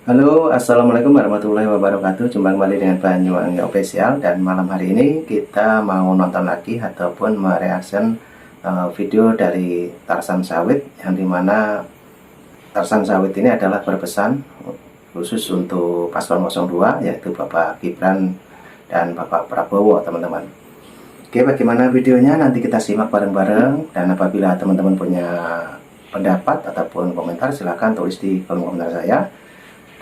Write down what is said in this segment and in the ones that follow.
Halo, Assalamualaikum warahmatullahi wabarakatuh. Jumpa kembali dengan Banyuwangi Official. Dan malam hari ini kita mau nonton lagi ataupun mereaction video dari Tarsan Sawit, yang dimana Tarsan Sawit ini adalah berpesan khusus untuk paslon 02, yaitu Bapak Gibran dan Bapak Prabowo, teman-teman. Oke, bagaimana videonya nanti kita simak bareng-bareng. Dan apabila teman-teman punya pendapat ataupun komentar, silahkan tulis di kolom komentar saya.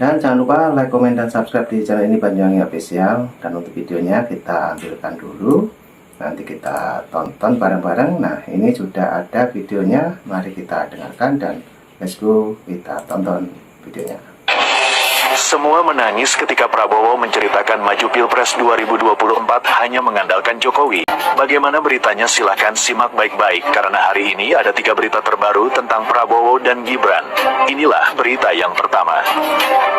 Dan jangan lupa like, komen, dan subscribe di channel ini Banyuwangi Official. Dan untuk videonya kita ambilkan dulu, nanti kita tonton bareng-bareng. Nah, ini sudah ada videonya, mari kita dengarkan dan let's go, kita tonton videonya. Semua menangis ketika Prabowo menceritakan maju Pilpres 2024 hanya mengandalkan Jokowi. Bagaimana beritanya, silahkan simak baik-baik karena hari ini ada 3 berita terbaru tentang Prabowo dan Gibran. Inilah berita yang pertama.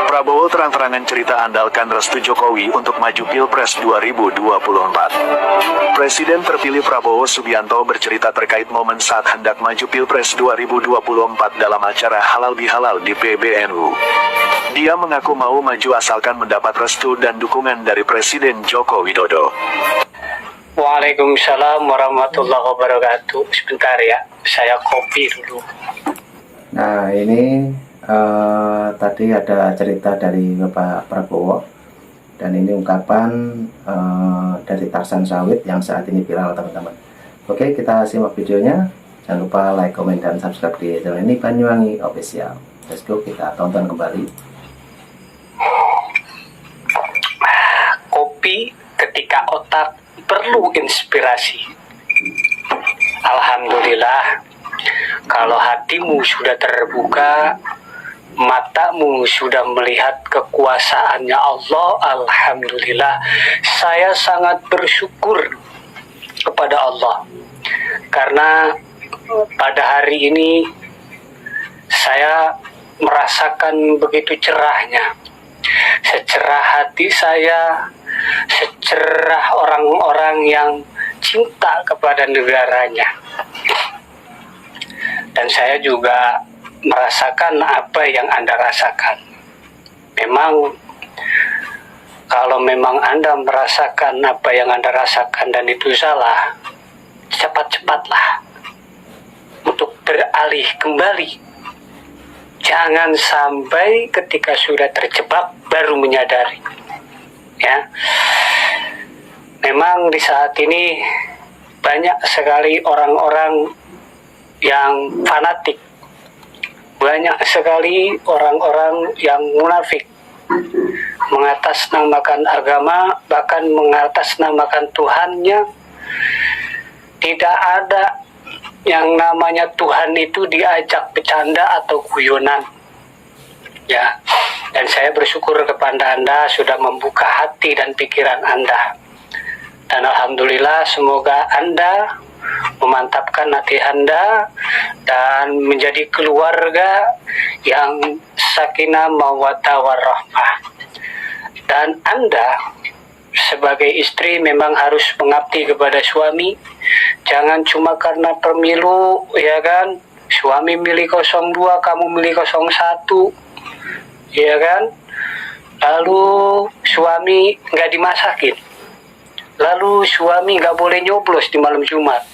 Prabowo terang-terangan cerita andalkan restu Jokowi untuk maju Pilpres 2024. Presiden terpilih Prabowo Subianto bercerita terkait momen saat hendak maju Pilpres 2024 dalam acara Halal Bihalal di PBNU. Dia mengaku mau maju asalkan mendapat restu dan dukungan dari Presiden Joko Widodo. Waalaikumsalam warahmatullahi wabarakatuh. Sebentar ya, saya kopi dulu. Nah, ini tadi ada cerita dari Bapak Prabowo. Dan ini ungkapan dari Tarsan Sawit yang saat ini viral, teman-teman. Oke, kita simak videonya. Jangan lupa like, komen, dan subscribe di channel ini Banyuwangi Official. Let's go, kita tonton kembali. Kopi ketika otak perlu inspirasi. Alhamdulillah, kalau hatimu sudah terbuka, matamu sudah melihat kekuasaannya Allah, alhamdulillah, saya sangat bersyukur kepada Allah. Karena pada hari ini saya merasakan begitu cerahnya, secerah hati saya, secerah orang-orang yang cinta kepada negaranya. Dan saya juga merasakan apa yang Anda rasakan. Memang kalau memang Anda merasakan apa yang Anda rasakan dan itu salah, cepat-cepatlah untuk beralih kembali. Jangan sampai ketika sudah terjebak baru menyadari. Ya, memang di saat ini banyak sekali orang-orang yang fanatik, banyak sekali orang-orang yang munafik, mengatasnamakan agama, bahkan mengatasnamakan Tuhannya. Tidak ada yang namanya Tuhan itu diajak bercanda atau guyonan. Ya, dan saya bersyukur kepada Anda sudah membuka hati dan pikiran Anda. Dan alhamdulillah, semoga Anda memantapkan hati Anda dan menjadi keluarga yang sakinah mawaddah warahmah. Dan Anda sebagai istri memang harus mengabdi kepada suami. Jangan cuma karena pemilu, ya kan, suami milih 02, kamu milih 01, ya kan, lalu suami nggak dimasakin, lalu suami nggak boleh nyoblos di malam Jumat.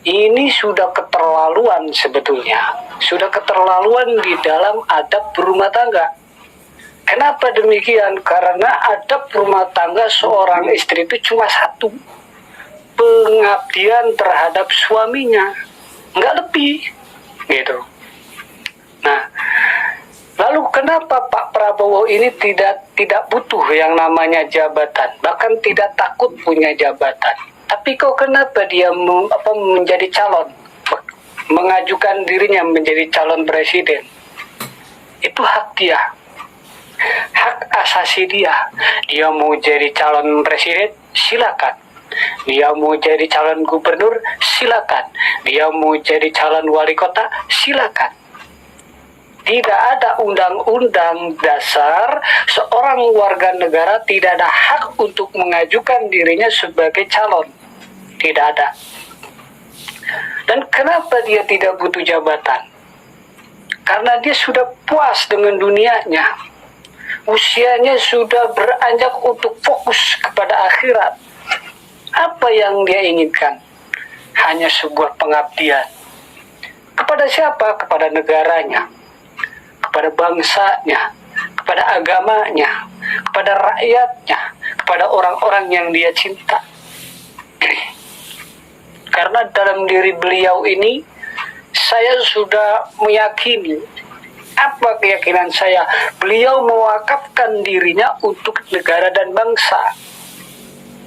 Ini sudah keterlaluan sebetulnya, sudah keterlaluan di dalam adab berumah tangga. Kenapa demikian? Karena adab rumah tangga seorang istri itu cuma satu, pengabdian terhadap suaminya, nggak lebih, gitu. Nah, lalu kenapa Pak Prabowo ini tidak butuh yang namanya jabatan, bahkan tidak takut punya jabatan? Tapi kok kenapa dia menjadi calon, mengajukan dirinya menjadi calon presiden? Itu hak dia, hak asasi dia. Dia mau jadi calon presiden, silakan. Dia mau jadi calon gubernur, silakan. Dia mau jadi calon wali kota, silakan. Tidak ada undang-undang dasar seorang warga negara tidak ada hak untuk mengajukan dirinya sebagai calon. Tidak ada. Dan kenapa dia tidak butuh jabatan? Karena dia sudah puas dengan dunianya. usianya sudah beranjak untuk fokus kepada akhirat. Apa yang dia inginkan? Hanya sebuah pengabdian. Kepada siapa? Kepada negaranya, kepada bangsanya, kepada agamanya, kepada rakyatnya, kepada orang-orang yang dia cinta. Karena dalam diri beliau ini, saya sudah meyakini, apa keyakinan saya? Beliau mewakafkan dirinya untuk negara dan bangsa.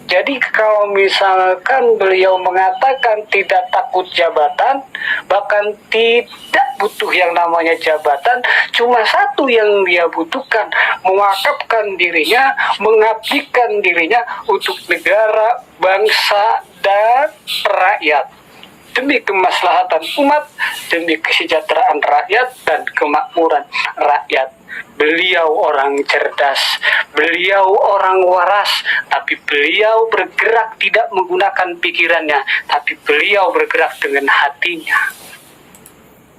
Jadi kalau misalkan beliau mengatakan tidak takut jabatan, bahkan tidak butuh yang namanya jabatan, cuma satu yang dia butuhkan, mewakafkan dirinya, mengabdikan dirinya untuk negara, bangsa, dan rakyat. Demi kemaslahatan umat, demi kesejahteraan rakyat dan kemakmuran rakyat. Beliau orang cerdas, beliau orang waras, tapi beliau bergerak tidak menggunakan pikirannya, tapi beliau bergerak dengan hatinya.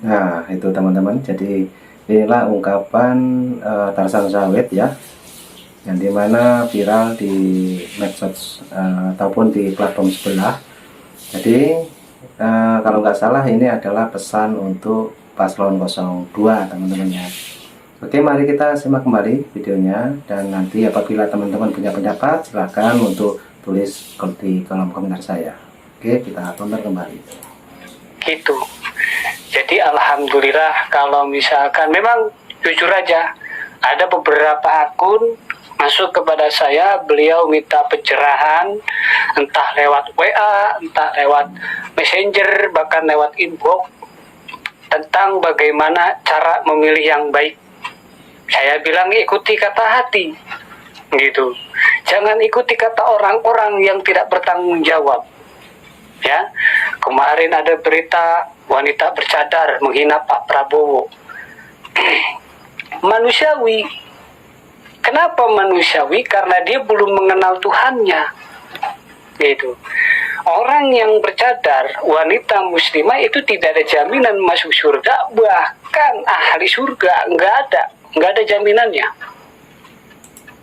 Nah, itu teman-teman. Jadi inilah ungkapan Tarsan Sawit ya, yang dimana viral di medsos ataupun di platform sebelah. Jadi kalau nggak salah ini adalah pesan untuk paslon 02 teman-teman ya. Oke, mari kita simak kembali videonya, dan nanti apabila teman-teman punya pendapat silahkan untuk tulis di kolom komentar saya. Oke, kita tonton kembali. Gitu. Jadi alhamdulillah, kalau misalkan memang jujur aja, ada beberapa akun masuk kepada saya, beliau minta pencerahan, entah lewat WA, entah lewat Messenger, bahkan lewat inbox, tentang bagaimana cara memilih yang baik. Saya bilang ikuti kata hati, gitu. Jangan ikuti kata orang-orang yang tidak bertanggung jawab. Ya, kemarin ada berita wanita bercadar menghina Pak Prabowo. Manusiawi. Kenapa manusiawi? Karena dia belum mengenal Tuhannya. Gitu. Orang yang bercadar, wanita muslimah itu tidak ada jaminan masuk surga, bahkan ahli surga, nggak ada jaminannya.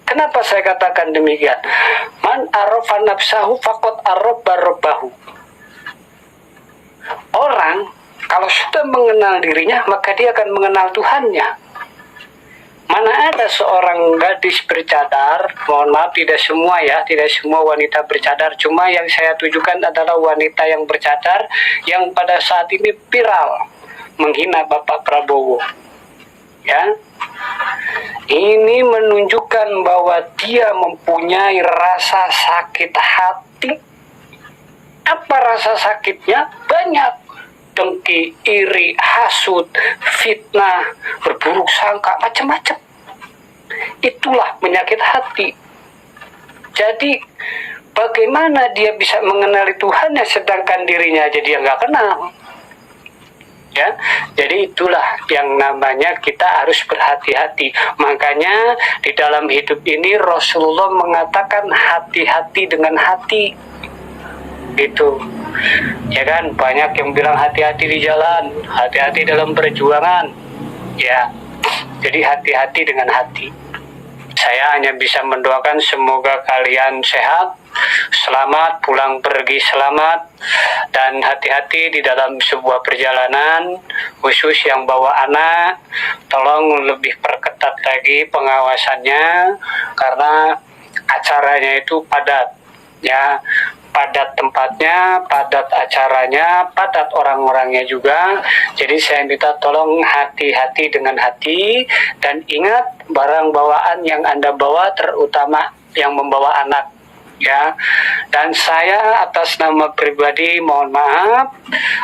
Kenapa saya katakan demikian? Man arafa nafsahu faqad arafa rabbahu. Orang kalau sudah mengenal dirinya, maka dia akan mengenal Tuhannya. Mana ada seorang gadis bercadar, mohon maaf tidak semua ya, tidak semua wanita bercadar, cuma yang saya tujukan adalah wanita yang bercadar yang pada saat ini viral menghina Bapak Prabowo. Ya, ini menunjukkan bahwa dia mempunyai rasa sakit hati. Apa rasa sakitnya? Banyak. Dengki, iri, hasut, fitnah, berburuk sangka, macam-macam. Itulah penyakit hati. Jadi bagaimana dia bisa mengenali Tuhannya sedangkan dirinya aja dia nggak kenal? Ya, jadi itulah yang namanya kita harus berhati-hati. Makanya di dalam hidup ini Rasulullah mengatakan hati-hati dengan hati, gitu. Ya kan, banyak yang bilang hati-hati di jalan, hati-hati dalam perjuangan. Ya, jadi hati-hati dengan hati. Saya hanya bisa mendoakan semoga kalian sehat, selamat, pulang pergi selamat, dan hati-hati di dalam sebuah perjalanan, khusus yang bawa anak, tolong lebih perketat lagi pengawasannya, karena acaranya itu padat, ya, padat tempatnya, padat acaranya, padat orang-orangnya juga. Jadi saya minta tolong hati-hati dengan hati, dan ingat barang bawaan yang Anda bawa, terutama yang membawa anak, ya. Dan saya atas nama pribadi mohon maaf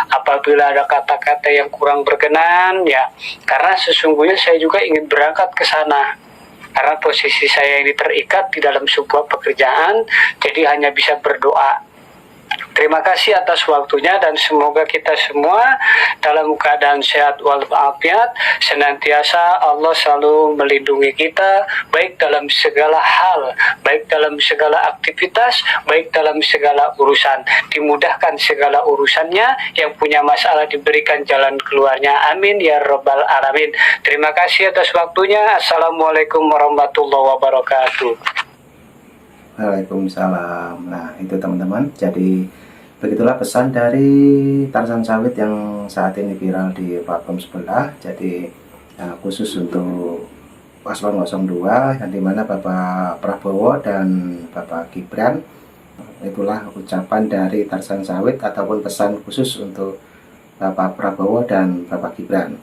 apabila ada kata-kata yang kurang berkenan, ya, karena sesungguhnya saya juga ingin berangkat ke sana. Karena posisi saya ini terikat di dalam sebuah pekerjaan, jadi hanya bisa berdoa. Terima kasih atas waktunya dan semoga kita semua dalam keadaan sehat walafiat, senantiasa Allah selalu melindungi kita baik dalam segala hal, baik dalam segala aktivitas, baik dalam segala urusan. Dimudahkan segala urusannya, yang punya masalah diberikan jalan keluarnya. Amin ya rabbal alamin. Terima kasih atas waktunya. Assalamualaikum warahmatullahi wabarakatuh. Waalaikumsalam. Nah, itu teman-teman. Jadi begitulah pesan dari Tarsan Sawit yang saat ini viral di platform sebelah. Jadi khusus untuk Paslon 02 yang dimana Bapak Prabowo dan Bapak Gibran. Itulah ucapan dari Tarsan Sawit ataupun pesan khusus untuk Bapak Prabowo dan Bapak Gibran.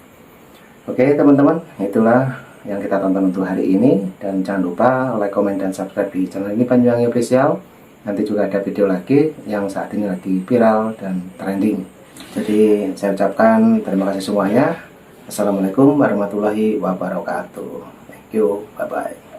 Oke teman-teman, itulah yang kita tonton untuk hari ini, dan jangan lupa like, komen, dan subscribe di channel ini Banyuwangi Official. Nanti juga ada video lagi yang saat ini lagi viral dan trending. Jadi saya ucapkan terima kasih semuanya. Assalamualaikum warahmatullahi wabarakatuh. Thank you, bye bye.